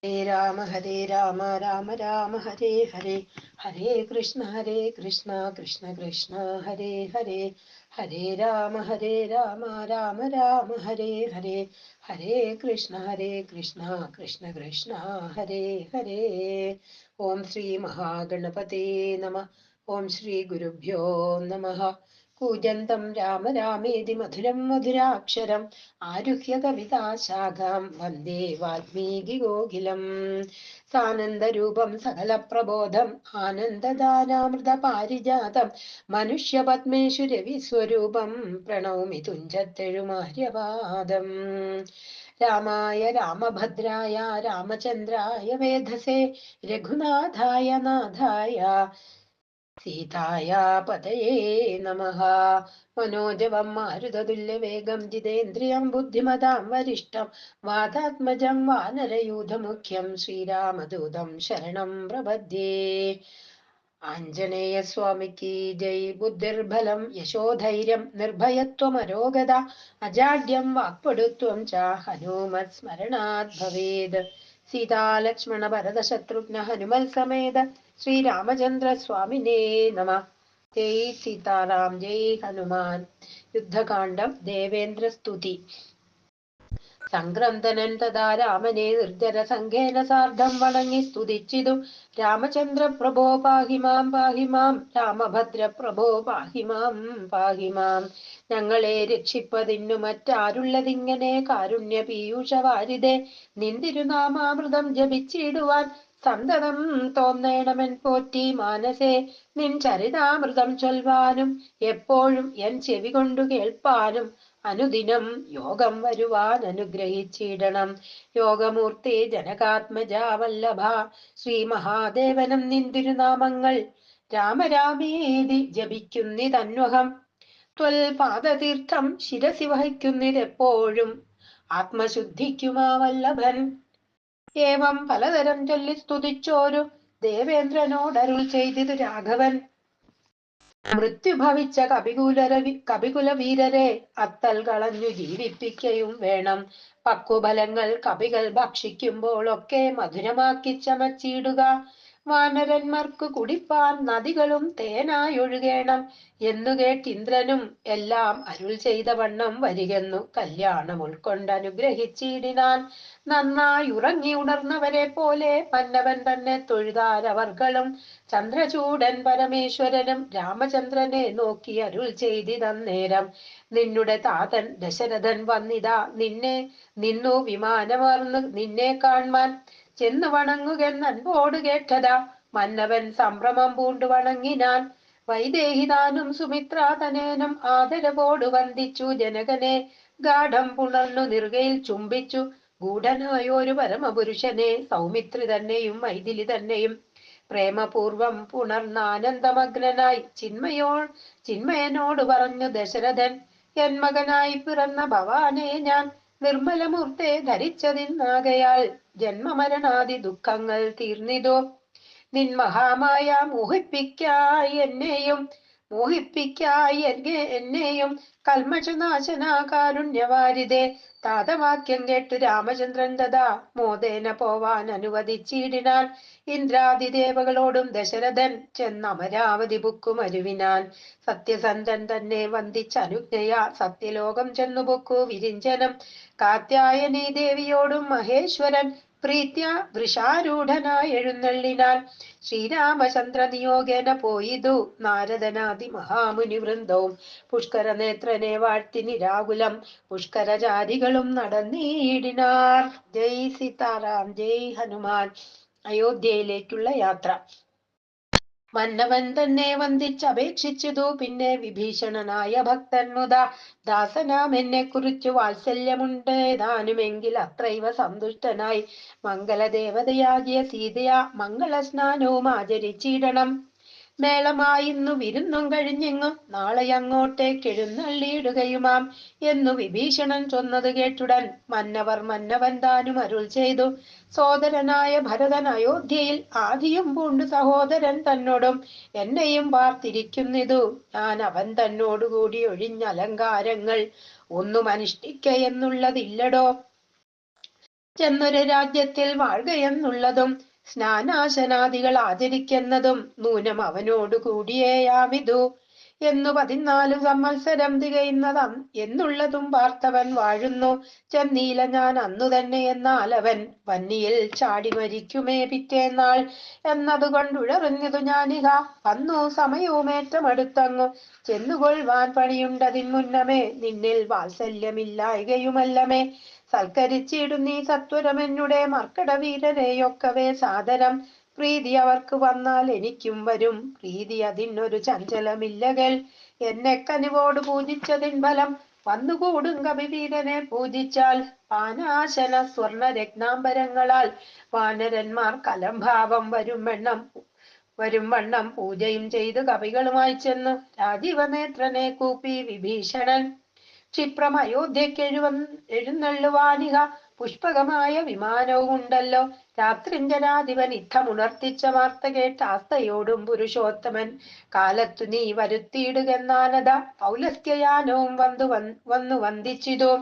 ഹരേ രാമ രാമ രാമ ഹരേ ഹരേ, ഹരേ കൃഷ്ണ കൃഷ്ണ കൃഷ്ണ ഹരേ ഹരേ, ഹരേ രാമ രാമ രാമ ഹരേ ഹരേ, ഹരേ കൃഷ്ണ കൃഷ്ണ കൃഷ്ണ ഹരേ ഹരേ. ഓം ശ്രീ മഹാഗണപതേ നമഃ. ഓം ശ്രീ ഗുരുഭ്യോ നമഃ. കൂജന്തം രാമ രാമേതി മധുരം മധുരാക്ഷരം ആരുഹ്യ കവിതാശാഖാം വന്ദേ വാൽമീകി ഗോകുലം. സാനന്ദരൂപം സകല പ്രബോധം ആനന്ദദാനാമൃത പാരിജാതം മനുഷ്യപത്മേഷു രവിസ്വരൂപം പ്രണൗമി തുഞ്ചത്തെഴുമാര്യവാദം. രാമായ രാമഭദ്രായ രാമചന്ദ്രായ വേധസേ രഘുനാഥായ നാഥായ സീതായ പതയേ നമഃ. മനോജവം മാരുതതുല്യവേഗം ജിതേന്ദ്രിയം ബുദ്ധിമതാം വരിഷ്ടം വാതാത്മജം വാനരയൂഥമുഖ്യം ശ്രീരാമദൂതം ശരണം പ്രപദ്യേ. ആഞ്ജനേയ സ്വാമിക്ക് ജയ്. ബുദ്ധിർബലം യശോധൈര്യം നിർഭയത്വമരോഗത അജാഡ്യം വാക്പടുത്വം ച ഹനുമത് സ്മരണാത് ഭവേത്. സീതാലക്ഷ്മണ ഭരത ശത്രുഘ്ന ഹനുമൽ സമേത ശ്രീരാമചന്ദ്ര സ്വാമിനേ നമ. ജയ് സീതാറാം ജയ് ഹനുമാൻ. യുദ്ധകാണ്ഡം. ദേവേന്ദ്ര സ്തുതി. സംക്രന്ദനൻ തഥാ രാമനെ നിർജ്ജര സംഘേന സാർദ്ധം വണങ്ങി സ്തുതിച്ചിതു. രാമചന്ദ്ര പ്രഭോ പാഹിമാം പാഹിമാം, രാമഭദ്ര പ്രഭോ പാഹിമാം പാഹിമാം. ഞങ്ങളെ രക്ഷിപ്പതിന്നു മറ്റാരുള്ളതിങ്ങനെ കാരുണ്യ പീയൂഷവാരിതേ. നിന്തിരുനാമാമൃതം ജപിച്ചിടുവാൻ സന്തതം തോന്നേണമെൻ പോറ്റി മാനസേ. നിൻ ചരിതാമൃതം ചൊൽവാനും എപ്പോഴും എൻ ചെവി കൊണ്ടു കേൾപ്പാനും അനുദിനം യോഗം വരുവാൻ അനുഗ്രഹിച്ചിടണം. യോഗമൂർത്തി ജനകാത്മജാ വല്ലഭ ശ്രീ മഹാദേവനം നിന്തിരുനാമങ്ങൾ രാമരാമേതി ജപിക്കുന്നിതന്വഹം. ത്വൽ പാദതീർത്ഥം ശിരസി വഹിക്കുന്നിതെപ്പോഴും ആത്മശുദ്ധിക്കുമാ വല്ലഭൻ. ഏവം പലതരം ചൊല്ലി സ്തുതിച്ചോരു ദേവേന്ദ്രനോടരുൾ ചെയ്തിതു രാഘവൻ. മൃത്യു ഭവിച്ച കപികുല വീരരെ അത്തൽ കളഞ്ഞു ജീവിപ്പിക്കയും വേണം. പക്വഫലങ്ങൾ കപികൾ ഭക്ഷിക്കുമ്പോഴൊക്കെ മധുരമാക്കി ചമച്ചിടുക. വാനരന്മാർക്കു കുടിപ്പാൻ നദികളും തേനായൊഴുകേണം എന്നു കേട്ടിന്ദ്രനും എല്ലാം അരുൾ ചെയ്ത വണ്ണം വരികെന്നു കല്യാണം ഉൾക്കൊണ്ടനുഗ്രഹിച്ചിടിനാൻ. നന്നായി ഉറങ്ങി ഉണർന്നവരെ പോലെ മന്നവൻ തന്നെ തൊഴുതാരവർകളും. ചന്ദ്രചൂടൻ പരമേശ്വരനും രാമചന്ദ്രനെ നോക്കി അരുൾ ചെയ്തിതന്നേരം. നിന്നുടെ താതൻ ദശരഥൻ വന്നിതാ നിന്നു വിമാനമർന്നു നിന്നെ കാൺമാൻ. ചെന്നു വണങ്ങുകെന്നൻപോട് കേട്ടതാ മന്നവൻ സംഭ്രമം പൂണ്ടു വണങ്ങിനാൻ. വൈദേഹിതാനും സുമിത്രാതനേനും ആദരവോടു വന്ദിച്ചു ജനകനെ. ഗാഠം പുണർന്നു നിറുകയിൽ ചുംബിച്ചു ഗൂഢനായൊരു പരമപുരുഷനെ. സൗമിത്രി തന്നെയും മൈഥിലി തന്നെയും പ്രേമപൂർവം പുണർന്നാനന്ദമഗ്നനായി ചിന്മയനോട് പറഞ്ഞു ദശരഥൻ. എൻ മകനായി പിറന്ന ഭവാനെ ഞാൻ നിർമ്മലമൂർത്തെ ധരിച്ചതിന്നാകയാൽ ജന്മമരണാദി ദുഃഖങ്ങൾ തീർന്നിതോ. നിൻ മഹാമായ മോഹിപ്പിക്കായി എന്നെയും കൽമഷനാശന കാരുണ്യവാരിതേ. താതവാക്യം കേട്ടു രാമചന്ദ്രൻ തഥാ മോദേന പോവാൻ അനുവദിച്ചിടിനാൻ. ഇന്ദ്രാദിദേവകളോടും ദശരഥൻ ചെന്നമരാവതി ബുക്കുമരുവിനാൻ. സത്യസന്ധൻ തന്നെ വന്ദിച്ചനുജ്ഞയാ സത്യലോകം ചെന്നു ബുക്കു വിരിഞ്ചനം. കാത്യായനീ ദേവിയോടും മഹേശ്വരൻ പ്രീത്യ വൃഷാരൂഢനായി എഴുന്നള്ളിനാൻ. ശ്രീരാമചന്ദ്ര നിയോഗേന പോയിതു നാരദനാദി മഹാമുനി വൃന്ദവും. പുഷ്കര നേത്രനെ വാഴ്ത്തി നിരാകുലം പുഷ്കരചാരികളും നടന്നീടിനാർ. ജയ് സീതാറാം ജയ് ഹനുമാൻ. അയോധ്യയിലേക്കുള്ള യാത്ര. മന്നവൻ തന്നെ വന്ദിച്ചപേക്ഷിച്ചതു പിന്നെ വിഭീഷണനായ ഭക്തൻ മുത. ദാസനാം എന്നെ കുറിച്ചു വാത്സല്യമുണ്ടേതാനുമെങ്കിൽ അത്രൈവ സന്തുഷ്ടനായി മംഗളദേവതയാകിയ സീതയാ മംഗളസ്നാനവും ആചരിച്ചിടണം. മേളമായിന്നു വിരുന്നും കഴിഞ്ഞെങ്ങും നാളെ അങ്ങോട്ടേക്കെഴുന്നള്ളിയിടുകയുമാം എന്നു വിഭീഷണൻ ചൊന്നത് കേട്ടുടൻ മന്നവൻ താനും അരുൾ ചെയ്തു. സോദരനായ ഭരതൻ അയോധ്യയിൽ ആദിയും പൂണ്ടു സഹോദരൻ തന്നോടും എന്നെയും പാർത്തിരിക്കുന്നിതു. ഞാൻ അവൻ തന്നോടുകൂടി ഒഴിഞ്ഞലങ്കാരങ്ങൾ ഒന്നും അനുഷ്ഠിക്ക എന്നുള്ളതില്ലടോ. ചെന്നൊരു രാജ്യത്തിൽ വാഴുകയെന്നുള്ളതും സ്നാനാശനാദികൾ ആചരിക്കുന്നതും നൂനം അവനോടു കൂടിയേയാമിതു എന്നു 14 സംവത്സരം തികയുന്നതാം എന്നുള്ളതും വാർത്തവൻ വാഴുന്നു ചെന്നീല ഞാൻ അന്നു തന്നെ എന്നാൽ അവൻ വന്നിയിൽ ചാടി മരിക്കുമേ പിറ്റേന്നാൾ എന്നതുകൊണ്ടുഴറിഞ്ഞതു ഞാനിഹ വന്നു സമയവുമേറ്റമടുത്തങ്ങു ചെന്നുകൊള്ളുവാൻ പണിയുണ്ടതിൻ മുന്നമേ നിന്നിൽ വാത്സല്യമില്ലായകയുമല്ലമേ സൽക്കരിച്ചിടും നീ സത്വരമെന്നുടെ മർക്കടവീരരെയൊക്കവേ സാദരം പ്രീതി അവർക്ക് വന്നാൽ എനിക്കും വരും പ്രീതി അതിനൊരു ചഞ്ചലമില്ലകൾ എന്നെ കനിവോട് പൂജിച്ചതിൻ ഫലം വന്നുകൂടും കവിവീരനെ പൂജിച്ചാൽ പാനാശന സ്വർണ രത്നാംബരങ്ങളാൽ വാനരന്മാർ കലംഭാവം വരും വണ്ണം പൂജയും ചെയ്ത് കവികളുമായി ചെന്നു രാജീവനേത്രനെ കൂപ്പി വിഭീഷണൻ ക്ഷിപ്രം അയോധ്യയ്ക്ക് എഴുന്നള്ളുവാനിക പുഷ്പകമായ വിമാനവും ഉണ്ടല്ലോ രാത്രിഞ്ചരാധിപൻ യുദ്ധമുണർത്തിച്ച വാർത്ത കേട്ട് ആസ്തയോടും പുരുഷോത്തമൻ കാലത്തു നീ വരുത്തിയിടുകെന്നാനത പൗലസ്ത്യയാനവും വന്നു വന്ദിച്ചിതു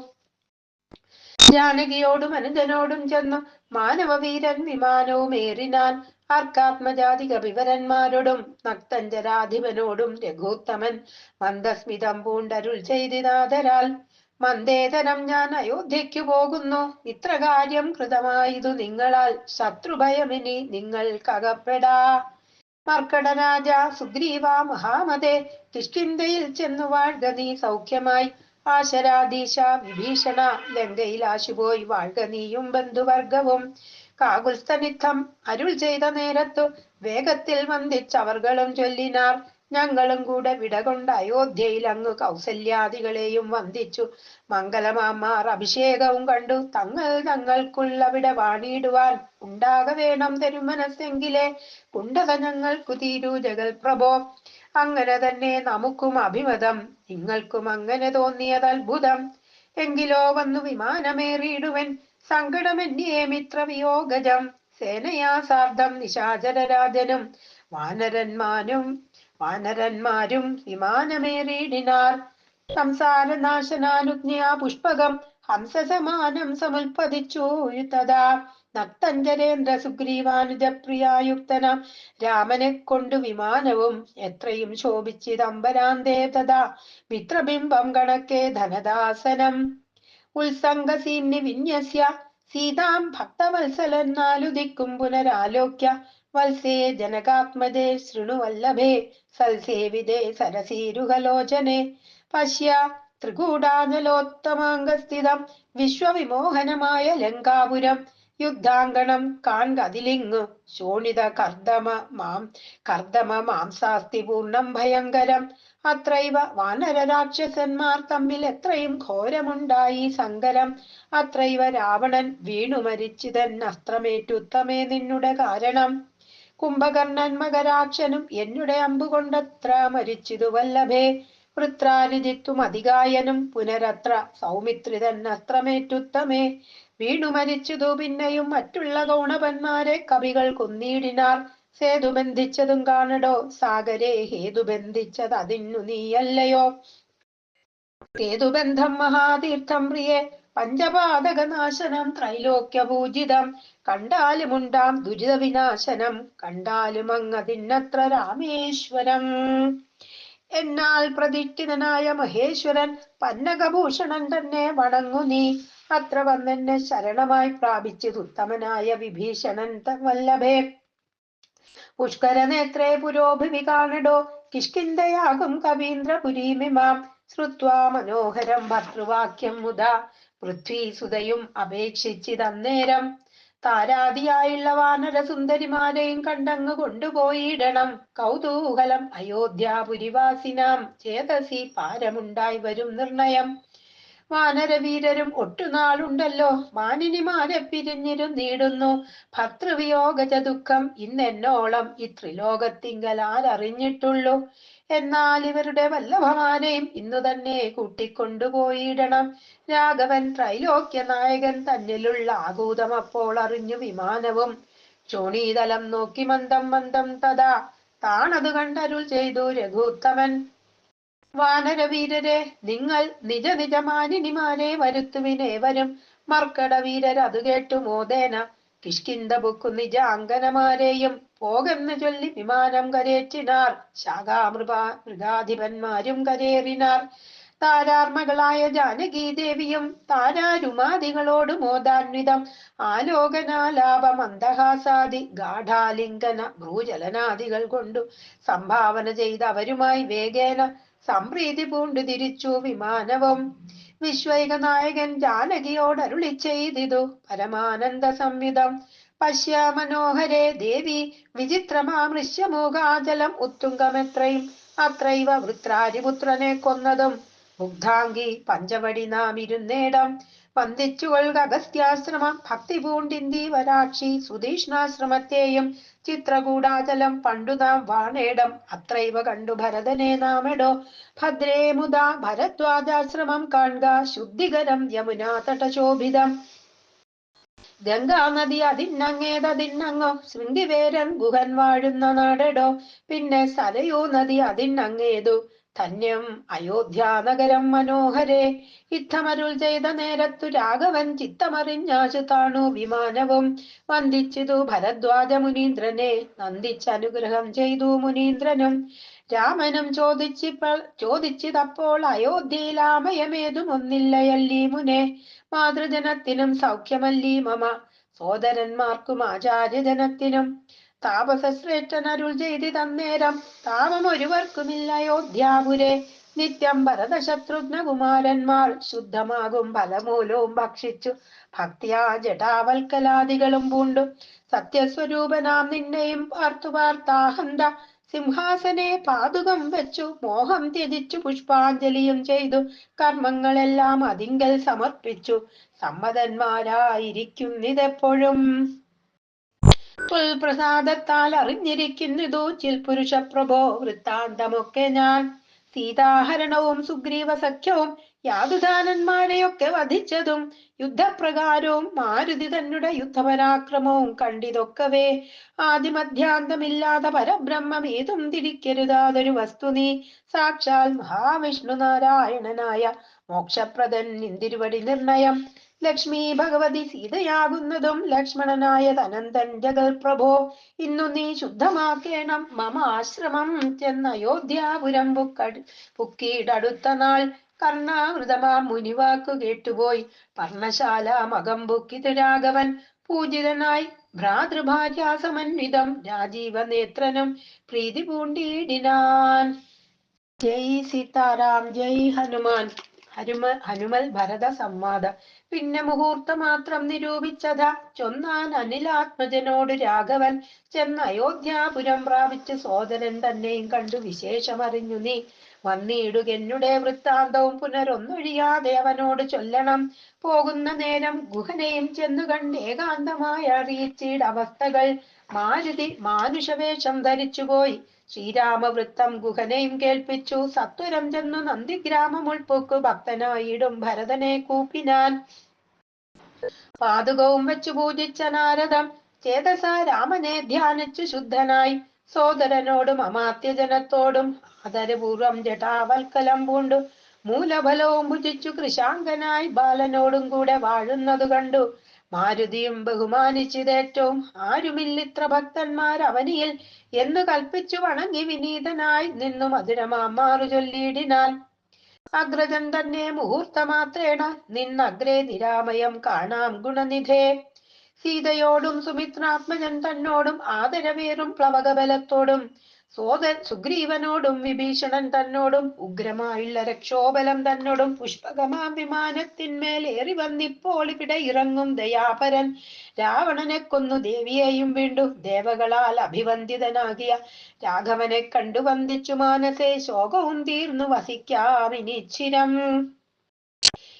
ജാനകിയോടും അനുജനോടും ചെന്നു മാനവവീരൻ വിമാനവും ഏറിനാൻ ആർക്കാത്മജാതിക വിവരന്മാരോടും നക്തഞ്ചരാധിപനോടും രഘുത്തമൻ മന്ദസ്മിതം പൂണ്ടരുൾ ചെയ്തിനാദരാൽ മന്ദേതരം ഞാൻ അയോധ്യയ്ക്കു പോകുന്നു ഇത്രകാര്യം കൃതമായതു നിങ്ങളാൽ ശത്രുഭയമിനി നിങ്ങൾക്കകപ്പെടാ മർക്കടരാജ സുഗ്രീവ മഹാമതേ കിഷ്കിന്ധയിൽ ചെന്നു വാഴ്ക നീ സൗഖ്യമായി ആശരാധീശ വിഭീഷണ ലങ്കയിൽ ആശുപോയി വാഴ്ക നീയും ബന്ധുവർഗവും കാകുൽസ്ഥനിത്തം അരുൾ ചെയ്ത നേരത്തു വേഗത്തിൽ വന്ദിച്ചവർകളും ചൊല്ലിനാർ ഞങ്ങളും കൂടെ വിടകൊണ്ട് അയോധ്യയിൽ അങ്ങ് കൗസല്യാദികളെയും വന്ദിച്ചു മംഗലമാമാർ അഭിഷേകവും കണ്ടു തങ്ങൾക്കുള്ളവിടെ വാണിടുവാൻ ഉണ്ടാക വേണം തരുമനസ്സെങ്കിലേ കുണ്ടത ഞങ്ങൾക്കു തീരൂ ജഗൽ പ്രഭോ അങ്ങനെ തന്നെ നമുക്കും അഭിമതം നിങ്ങൾക്കും അങ്ങനെ തോന്നിയത് അത്ഭുതം എങ്കിലോ വന്നു വിമാനമേറിയിടുവൻ സങ്കടമെന്നിയേ മിത്രവിയോഗജം സേനയാ സാർദ്ധം നിശാചരരാജനും വാനരന്മാരും വിമാനമേറിയിടിനാർ സംസാരനാശനാനുജ്ഞയാ പുഷ്പകം ഹംസസമാനം സമുൽപ്പതിച്ചു തഥാ നക്തഞ്ചരേന്ദ്ര സുഗ്രീവാനുജപ്രിയായുക്തനാം രാമനെ കൊണ്ടു വിമാനവും എത്രയും ശോഭിച്ചിതംബരാന്തേ തഥാ മിത്രബിംബം കണക്കെ ധനദാസനം ഉത്സംഗസീന്നി വിന്യസ്യ സീതാം ഭക്തവത്സലന്നാലുദിക്കും പുനരാലോക്യ വത്സേ ജനകാത്മജേ ശൃണുവല്ലഭേ സൽസേവിതേ സരസീരുഹലോചനെ പശ്യ ത്രികൂടാചലോത്തമാംഗസ്ഥിതം വിശ്വവിമോഹനമായ ലങ്കാപുരം യുദ്ധാങ്കണം കാൺകതിലിങ്ങു ശോണിത കർദമ മാംസാസ്തി പൂർണം ഭയങ്കരം അത്രൈവ വാനര രാക്ഷസന്മാർ തമ്മിൽ എത്രയും ഘോരമുണ്ടായി സങ്കരം അത്രൈവ രാവണൻ വീണു മരിച്ചിതൻ അസ്ത്രമേറ്റുത്തമേ നിന്നുടെ കാരണം കുംഭകർണൻ മകരാക്ഷനും എന്നുടെ അമ്പുകൊണ്ടത്ര മരിച്ചിതു വല്ലഭേ വൃത്രാനുജിത്തും അതികായനും പുനരത്ര സൗമിത്രിതൻ അസ്ത്രമേറ്റുത്തമേ വീണു മരിച്ചതു പിന്നെയും മറ്റുള്ള ഗൗണപന്മാരെ കവികൾ കൊന്നിടിനാർ സേതു ബന്ധിച്ചതും കാണടോ സാഗരെ ഹേതു ബന്ധിച്ചത് അതിന്നു നീയല്ലയോ സേതുബന്ധം മഹാതീർത്ഥം പ്രിയെ പഞ്ചപാതകനാശനം ത്രൈലോക്യപൂജിതം കണ്ടാലുമുണ്ടാം ദുരിത വിനാശനം കണ്ടാലും അങ്ങതിന്നത്ര രാമേശ്വരം എന്നാൽ പ്രതിഷ്ഠിതനായ മഹേശ്വരൻ പന്നകഭൂഷണൻ തന്നെ വണങ്ങു നീ അത്ര വന്നെന്നെ ശരണമായി പ്രാപിച്ചതുത്തമനായ വിഭീഷണൻ വല്ലഭേ പുഷ്കരനേത്രേ പുരോഭിവി കാണടോ കിഷ്കിന്ധയാകും കവീന്ദ്രപുരീമിമാം ശ്രുത്വാ മനോഹരം ഭർതൃവാക്യം മുതാ പൃഥ്വീസുതയും അപേക്ഷിച്ചിതന്നേരം താരാദിയായുള്ള വാനര സുന്ദരിമാരെയും കണ്ടങ്ങ് കൊണ്ടുപോയിടണം കൗതൂഹലം അയോധ്യാപുരിവാസിനാം ചേതസി പാരമുണ്ടായി വരും നിർണയം വാനരവീരരും ഒട്ടുനാളുണ്ടല്ലോ മാനിനിമാരെ പിരിഞ്ഞിരുന്നിടുന്നു ഭർതൃവിയോഗജ ദുഃഖം ഇന്നെന്നോളം ഈ ത്രിലോകത്തിങ്കൽ ആരറിഞ്ഞിട്ടുള്ളൂ എന്നാൽ ഇവരുടെ വല്ലഭമാരെയും ഇന്നു തന്നെ കൂട്ടിക്കൊണ്ടുപോയിടണം രാഘവൻ ത്രൈലോക്യ നായകൻ തന്നിലുള്ള ആകൂതം അപ്പോൾ അറിഞ്ഞു വിമാനവും ചോണീതലം നോക്കി മന്ദം മന്ദം തഥാ താണത് കണ്ടരുൾ ചെയ്തു രഘുത്തമൻ വാനരവീരരെ നിങ്ങൾ നിജ നിജ മാനിനിമാരെ വരുത്തുവിനേവരും മർക്കട വീരരതു കേട്ടു മോദേന കിഷ്കിന്ത ബുക്കു നിജാംഗനമാരെയും പോകെന്ന് ചൊല്ലി വിമാനം കരേറ്റിനാർ. മൃഗാധിപന്മാരും കരേറിനാർ. താരാർമകളായ ജാനകി ദേവിയും താരാരുമാദികളോട് മോദാന്വിതം ആലോകനാലാപ മന്ദഹാസാദി ഗാഠാലിംഗന ഭ്രൂചലനാദികൾ കൊണ്ടു സംഭാവന ചെയ്ത് അവരുമായി വേഗേന സംപ്രീതി പൂണ്ടു തിരിച്ചു വിമാനവും. വിശ്വൈക നായകൻ ജാനകിയോട് അരുളി ചെയ്തിതു പരമാനന്ദ സംവിധം. പശ്യ മനോഹരേ ദേവി വിചിത്രമാമൃശ്യമൂകാചലം ഉത്തുംഗമെത്രയും അത്രൈവ വൃത്രാരിപുത്രനെ കൊന്നതും മുഗ്ധാംഗി പഞ്ചവടി നാം ഇരുന്നേടം വന്ദിച്ചുകൊള്ളുക അഗസ്ത്യാശ്രമം ഭക്തി പൂണ്ടിന്ദീവരാക്ഷി സുതീഷ്ണാശ്രമത്തെയും ചിത്രകൂടാചലം പണ്ടു നാം വാണേടം അത്രൈവ കണ്ടു ഭരതനെ നാമെടോ ഭദ്രേ മുതാ ഭരദ്വാജാശ്രമം കാൺക ശുദ്ധികരം യമുനാ തടശോഭിതം. ഗംഗാ നദി അതിന്നങ്ങേതതിന്നങ്ങോ ശൃംഗിവേരൻ ഗുഹൻ വാഴുന്ന നാടെടോ പിന്നെ സരയൂ നദി അതിന്നങ്ങേതു ധന്യം അയോധ്യാനഗരം മനോഹരേ. യുദ്ധമരുൾ ചെയ്ത നേരത്തു രാഘവൻ ചിത്തമറിഞ്ഞാശു താണു വിമാനവും വന്ദിച്ചിതു ഭരദ്വാജ മുനീന്ദ്രനെ നന്ദിച്ചനുഗ്രഹം ചെയ്തു മുനീന്ദ്രനും. രാമനും ചോദിച്ചിതപ്പോൾ അയോധ്യയിലാമയമേതും ഒന്നില്ലയല്ലീ മുനെ മാതൃജനത്തിനും സൗഖ്യമല്ലീ മമ സോദരന്മാർക്കും ആചാര്യജനത്തിനും. താപസശ്രേഷ്ഠൻ അരുൾ ചെയ്തിതന്നേരം താപം ഒരുവർക്കുമില്ല അയോധ്യാപുരെ നിത്യം ഭരതശത്രുഘ്നകുമാരന്മാർ ശുദ്ധമാകും ഫലമൂലവും ഭക്ഷിച്ചു ഭക്തിയാ ജടാവൽക്കലാദികളും പൂണ്ടു സത്യസ്വരൂപനാം നിന്നെയും പാർത്തു പാർത്താഹന്ത സിംഹാസനെ പാതുകം വെച്ചു മോഹം ത്യജിച്ചു പുഷ്പാഞ്ജലിയും ചെയ്തു കർമ്മങ്ങളെല്ലാം അതിങ്കൽ സമർപ്പിച്ചു സമ്മതന്മാരായിരിക്കുന്നിതെപ്പോഴും. പ്രസാദത്താൽ അറിഞ്ഞിരിക്കുന്നിതു ചിൽ പുരുഷ പ്രഭോ വൃത്താന്തമൊക്കെ ഞാൻ. സീതാഹരണവും സുഗ്രീവ സഖ്യവും യാതുദാനന്മാരെയൊക്കെ വധിച്ചതും യുദ്ധപ്രകാരവും മാരുതി തന്നെ യുദ്ധപരാക്രമവും കണ്ടിതൊക്കവേ ആദിമധ്യാന്തമില്ലാത്ത പരബ്രഹ്മം ഏതും തിരിക്കരുതാതൊരു വസ്തു നീ സാക്ഷാൽ മഹാവിഷ്ണു നാരായണനായ മോക്ഷപ്രദൻ നിന്തിരുവടി നിർണയം. ലക്ഷ്മി ഭഗവതി സീതയാകുന്നതും ലക്ഷ്മണനായ തനന്തൻ ജഗൽ പ്രഭോ ഇന്നു നീ ശുദ്ധമാക്കേണം മമ ആശ്രമം ചെന്ന അയോധ്യാപുരം പുക്കീടടുത്ത നാൾ. കർണാമൃതമാം മുനിവാക്കു കേട്ടുപോയി പർണശാല മകം ബുക്കിതു രാഘവൻ പൂജിതനായി ഭ്രാതൃഭാര്യാസമന്വിതം രാജീവ നേത്രനും പ്രീതി പൂണ്ടിടിനാൻ. ജയ് സീതാറാം ജയ് ഹനുമാൻ. ഹനുമൽ ഭരത സംവാദ. പിന്നെ മുഹൂർത്ത മാത്രം നിരൂപിച്ചത ചൊന്നാൻ അനിലാത്മജനോട് രാഘവൻ ചെന്ന അയോധ്യാപുരം പ്രാപിച്ച് സോദരൻ തന്നെയും കണ്ടു വിശേഷമറിഞ്ഞു നീ വന്നിടുകെന്നുടെ വൃത്താന്തവും പുനരൊന്നൊഴിയാതെ അവനോട് ചൊല്ലണം. പോകുന്ന നേരം ഗുഹനെയും ചെന്നു കണ്ട് ഏകാന്തമായി അറിയിച്ചിട അവസ്ഥകൾ. മാരുതി മാനുഷവേഷം ധരിച്ചുപോയി ശ്രീരാമവൃത്തം ഗുഹനെയും കേൾപ്പിച്ചു സത്വരം ചെന്നു നന്ദിഗ്രാമം ഉൾപ്പൊക്കു ഭക്തനായിടും ഭരതനെ കൂപ്പിനാൻ. പാതുകവും വെച്ചു പൂജിച്ച നാരദം ചേതസ രാമനെ ധ്യാനിച്ചു ശുദ്ധനായി സോദരനോടും അമാത്യജനത്തോടും ആദരപൂർവം ജടാവൽക്കലം പൂണ്ടു മൂലഫലവും ഭുജിച്ചു കൃശാങ്കനായി ബാലനോടും കൂടെ വാഴുന്നതു കണ്ടു. മാരുതിയും ബഹുമാനിച്ചിതേറ്റവും ആരുമില്ലിത്ര ഭക്തന്മാർ അവനിയിൽ എന്ന് കൽപ്പിച്ചു വണങ്ങി വിനീതനായി നിന്നു മധുരമാമാറു ചൊല്ലിയിടിനാൻ. അഗ്രജൻ തന്നെ മുഹൂർത്തമാത്രേണ നിന്നഗ്രേ നിരാമയം കാണാം ഗുണനിധേ. സീതയോടും സുമിത്രാത്മജൻ തന്നോടും ആദരവേറും പ്ലവകബലത്തോടും സുഗ്രീവനോടും വിഭീഷണൻ തന്നോടും ഉഗ്രമായുള്ള രക്ഷോബലം തന്നോടും പുഷ്പകമാം വിമാനത്തിന്മേൽ ഏറി വന്നിപ്പോൾ ഇവിടെ ഇറങ്ങും ദയാപരൻ. രാവണനെ കൊന്നു ദേവിയെയും വീണ്ടും ദേവകളാൽ അഭിവന്ദിതനാകിയ രാഘവനെ കണ്ടു വന്ദിച്ചു മാനസേ ശോകവും തീർന്നു വസിക്കാമിനിച്ചിരം.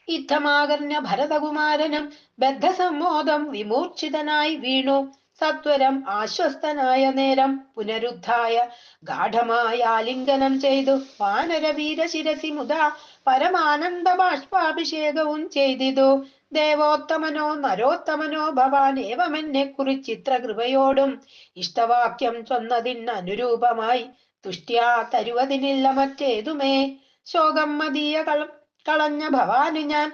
യുദ്ധമാകർണ്യ ഭരതകുമാരനും ബദ്ധസമ്മോദം വിമൂർച്ഛിതനായി വീണു സത്വരം ആശ്വസ്തനായ നേരം പുനരുദ്ധായ ഗാഠമായ ആലിംഗനം ചെയ്തു വാനരവീര ശിരസി മുതാ പരമാനന്ദ ബാഷ്പാഭിഷേകവും ചെയ്തിതു. ദേവോത്തമനോ നരോത്തമനോ ഭവാൻ ഏവമെന്നെ കുറിച്ചിത്ര കൃപയോടും ഇഷ്ടവാക്യം ചൊന്നതിന് അനുരൂപമായി തുഷ്ട്യാ തരുവതിനില്ല മറ്റേതുമേ. ശോകം മതീയ കളഞ്ഞ ഭവാനു ഞാൻ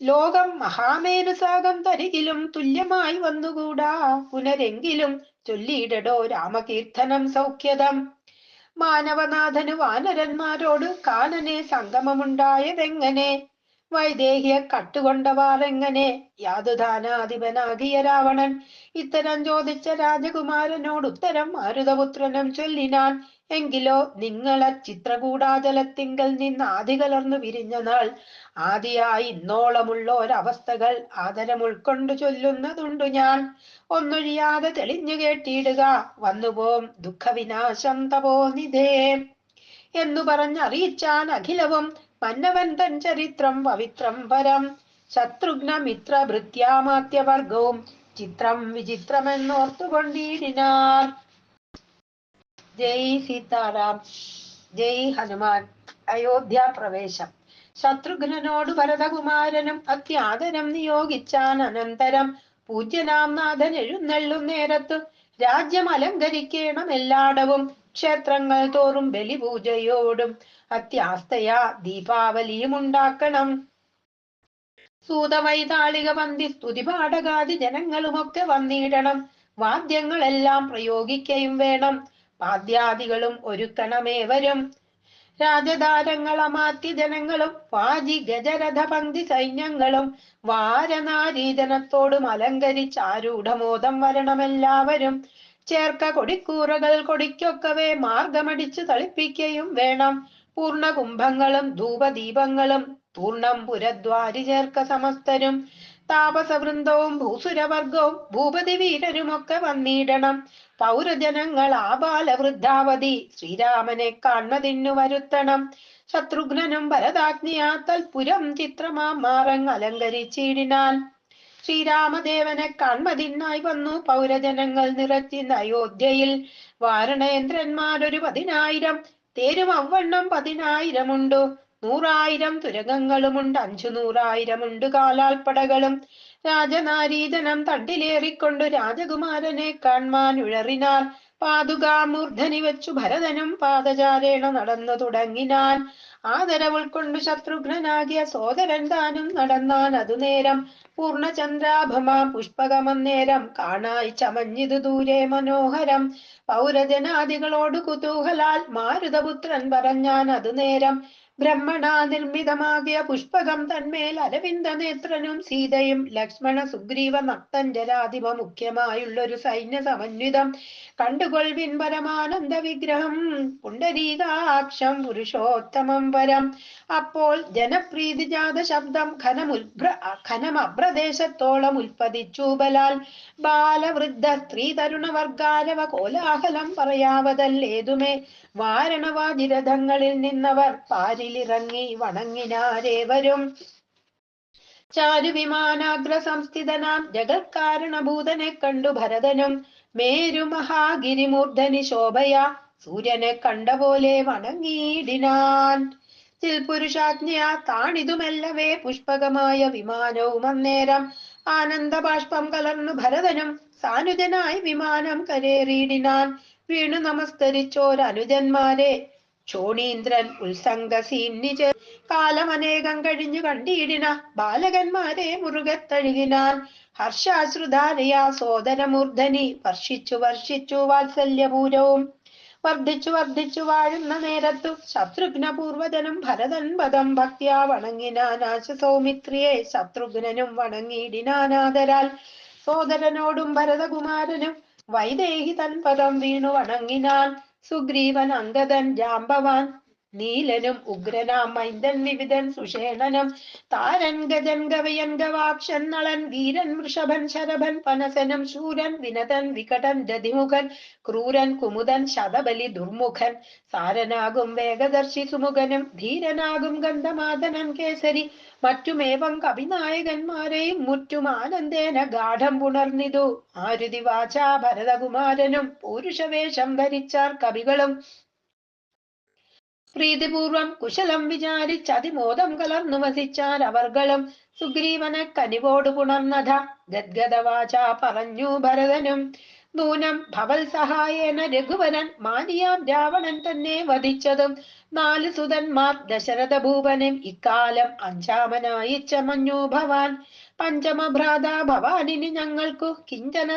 ലോകം മഹാമേരുസാകം തരികിലും തുല്യമായി വന്നുകൂടാ. പുനരെങ്കിലും ചൊല്ലിയിടടോ രാമകീർത്തനം സൗഖ്യതം. മാനവനാഥന് വാനരന്മാരോട് കാനനെ സംഗമമുണ്ടായതെങ്ങനെ? വൈദേഹിയെ കട്ടുകൊണ്ടവാറെങ്ങനെ? യാതുധാനാധിപനാകിയ രാവണൻ ഇത്തരം ചോദിച്ച രാജകുമാരനോട് ഉത്തരം മാരുതപുത്രനും ചൊല്ലിനാൻ. എങ്കിലോ നിങ്ങളെ ചിത്രകൂടാചലത്തിങ്കൽ നിന്ന് ആദി കലർന്നു വിരിഞ്ഞ നാൾ ആദിയായി ഇന്നോളമുള്ളോരവസ്ഥകൾ ആദരം ഉൾക്കൊണ്ടു ചൊല്ലുന്നതുണ്ടു ഞാൻ. ഒന്നൊഴിയാതെ തെളിഞ്ഞു കേട്ടിടുക, വന്നുപോം ദുഃഖവിനാശം തപോനിധേ എന്നു പറഞ്ഞറിയിച്ചാൻ അഖിലവും. മന്നവൻ തൻ ചരിത്രം പവിത്രം പരം. ശത്രുഘ്ന മിത്ര ഭൃത്യാമാത്യവർഗവും ചിത്രം വിചിത്രമെന്നോർത്തുകൊണ്ടിടിനാർ. ജയ് സീതാറാം. ജയ് ഹനുമാൻ. അയോധ്യാപ്രവേശം. ശത്രുഘ്നനോട് ഭരതകുമാരനും അത്യാദരം നിയോഗിച്ചാൻ. അനന്തരം പൂജ്യനാം നാഥൻ എഴുന്നള്ളും നേരത്തു രാജ്യം അലങ്കരിക്കണം എല്ലാടവും. ക്ഷേത്രങ്ങൾ തോറും ബലിപൂജയോടും അത്യാസ്തയാ ദീപാവലിയും ഉണ്ടാക്കണം. സൂതവൈതാളിക പന്തി സ്തുതിപാഠകാദി ജനങ്ങളുമൊക്കെ വന്നിടണം. വാദ്യങ്ങളെല്ലാം പ്രയോഗിക്കയും വേണം. വാദ്യാദികളും ഒരുക്കണമേവരും. രാജധാരങ്ങളമാത്യ ജനങ്ങളും വാജി ഗജരഥ പങ്ക്തി സൈന്യങ്ങളും വാരനാരീജനത്തോടും അലങ്കരിച്ചാരൂഢമോദം വരണമെല്ലാവരും. ചേർക്ക കൊടിക്കൂറകൾ കൊടിക്കൊക്കവേ മാർഗമടിച്ചു തളിപ്പിക്കയും വേണം. പൂർണ്ണ കുംഭങ്ങളും ധൂപദീപങ്ങളും പൂർണ്ണം പുരദ്വാരി ചേർക്ക സമസ്തരും. താപസവൃന്ദവും ഭൂസുരവർഗവും ഭൂപതി വീരരുമൊക്കെ വന്നിടണം. പൗരജനങ്ങൾ ആബാലവൃദ്ധാവധി ശ്രീരാമനെ കാൺമതിന്നു വരുത്തണം. ശത്രുഘ്നനും ഭരതാജ്ഞയാ തൽപുരം ചിത്രമാം മാറങ്ങ് അലങ്കരിച്ചിടിനാൻ. ശ്രീരാമദേവനെ കാൺമതിനായി വന്നു പൗരജനങ്ങൾ നിറച്ചിന്ന് അയോധ്യയിൽ. വാരണേന്ദ്രന്മാരൊരു 10,000 തേരും അവണ്ണം 10,000 100,000 തുരകങ്ങളുമുണ്ട്. 500,000 കാലാൾപ്പടകളും. രാജനാരീജനം തണ്ടിലേറിക്കൊണ്ടു രാജകുമാരനെ കാൺമാൻ ഉഴറിനാർ. പാതുകാമൂർധനി വെച്ചു ഭരതനും പാദചാരേണ നടന്നു തുടങ്ങിനാൻ. ആദരവുൾക്കൊണ്ടു ശത്രുഘ്നനാകിയ സോദരൻ താനും നടന്നാൻ. അതുനേരം പൂർണ്ണചന്ദ്രാഭമാ പുഷ്പകമന്നേരം കാണായി ചമഞ്ഞിതു ദൂരെ മനോഹരം. പൗരജനാദികളോട് കുതൂഹലാൽ മാരുതപുത്രൻ പറഞ്ഞാൻ അതുനേരം. ബ്രഹ്മണാ നിർമ്മിതമാകിയ പുഷ്പകം തന്മേൽ അരവിന്ദ നേത്രനും സീതയും ലക്ഷ്മണ സുഗ്രീവ നക്തഞ്ജരാധിപ മുഖ്യമായുള്ളൊരു സൈന്യ സമന്വിതം കണ്ടുകൊൾവിൻ പരമാനന്ദ വിഗ്രഹം പുണ്ടരീകാക്ഷം പുരുഷോത്തമം പരം. അപ്പോൾ ജനപ്രീതിജാത ശബ്ദം ഖനമഭ്രദേശത്തോളം ഉൽപ്പതിച്ചു ബലാൽ. ബാലവൃദ്ധ സ്ത്രീ തരുണ വർഗാരവ കോലാഹലം പറയാവതല്ലേതുമേ. വാരണവാജിരഥങ്ങളിൽ നിന്നവർ പാരിലിറങ്ങി വണങ്ങിനാരേവരും. ചാരുവിമാനാഗ്ര സംസ്ഥിതനാം ജഗത്കാരണഭൂതനെ കണ്ടു ഭരതനും. മേരുമഹാഗിരിമൂർധനി ശോഭയാ സൂര്യനെ കണ്ട പോലെ വണങ്ങിയിടിനാൻ. ചിൽപുരുഷാജ്ഞയാ താണിതുമെല്ലവേ പുഷ്പകമായ വിമാനവും അന്നേരം. ആനന്ദബാഷ്പം കലർന്നു ഭരതനും സാനുജനായി വിമാനം കരേറിയിടിനാൻ. വീണു നമസ്കരിച്ചോരനുജന്മാരെ ക്ഷോണീന്ദ്രൻ ഉത്സംഗസീന്നിച്ച് കാലമനേകം കഴിഞ്ഞു കണ്ടിടിന ബാലകന്മാരെ മുറുകെ തഴുകിനാൻ. ഹർഷാശ്രുധാരയാ സോദരമൂർധനി വർഷിച്ചു വർഷിച്ചു വാത്സല്യപൂരവും. വർദ്ധിച്ചു വാഴുന്ന നേരത്തു ശത്രുഘ്നപൂർവജനും ഭരതൻ പദം ഭക്തിയാ വണങ്ങിനാനാശ സൗമിത്രിയെ ശത്രുഘ്നനും വണങ്ങിയിടിനാനാദരാൽ. സോദരനോടും ഭരതകുമാരനും വൈദേഹി തൻ പദം വീണു വണങ്ങിനാൻ. സുഗ്രീവൻ അംഗദൻ ജാംബവാൻ നീലനും ഉഗ്രനാം മൈന്ദൻ വിവിധൻ സുഷേണനും താരൻ ഗജൻ ഗവയൻ ഗവാക്ഷൻ നളൻ വീരൻ വൃഷഭൻ ശരഭൻ പനസനും ശൂരൻ വിനതൻ വികടൻ രതിമുഖൻ ക്രൂരൻ കുമുദൻ ശതബലി ദുർമുഖൻ സാരനാകും വേഗദർശി സുമുഖനും ധീരനാകും ഗന്ധമാദനൻ കേസരി മറ്റുമേവം കവിനായകന്മാരെയും മുറ്റും ആനന്ദേന ഗാഠം പുണർന്നിതു. ആരുതി വാചാ ഭരതകുമാരനും പൂരുഷവേഷം ധരിച്ചാർ കവികളും. പ്രീതിപൂർവം കുശലം വിചാരിച്ചതിമോദം കലർന്നു വസിച്ചാർ അവർകളും. സുഗ്രീവനെ കനിവോട് പുണർന്നഥ ഗദ്ഗദവാച പറഞ്ഞു ഭരതനും. നൂനം ഭവൽ സഹായേന രഘുവരൻ മാനിയാം രാവണൻ തന്നെ വധിച്ചതും 4 സുതന്മാർ ദശരഥ ഭൂപനും ഇക്കാലം അഞ്ചാമനായി ചമഞ്ഞു ഭവാൻ. പഞ്ചമഭ്രാത ഭവാനിന് ഞങ്ങൾക്കു കിഞ്ചന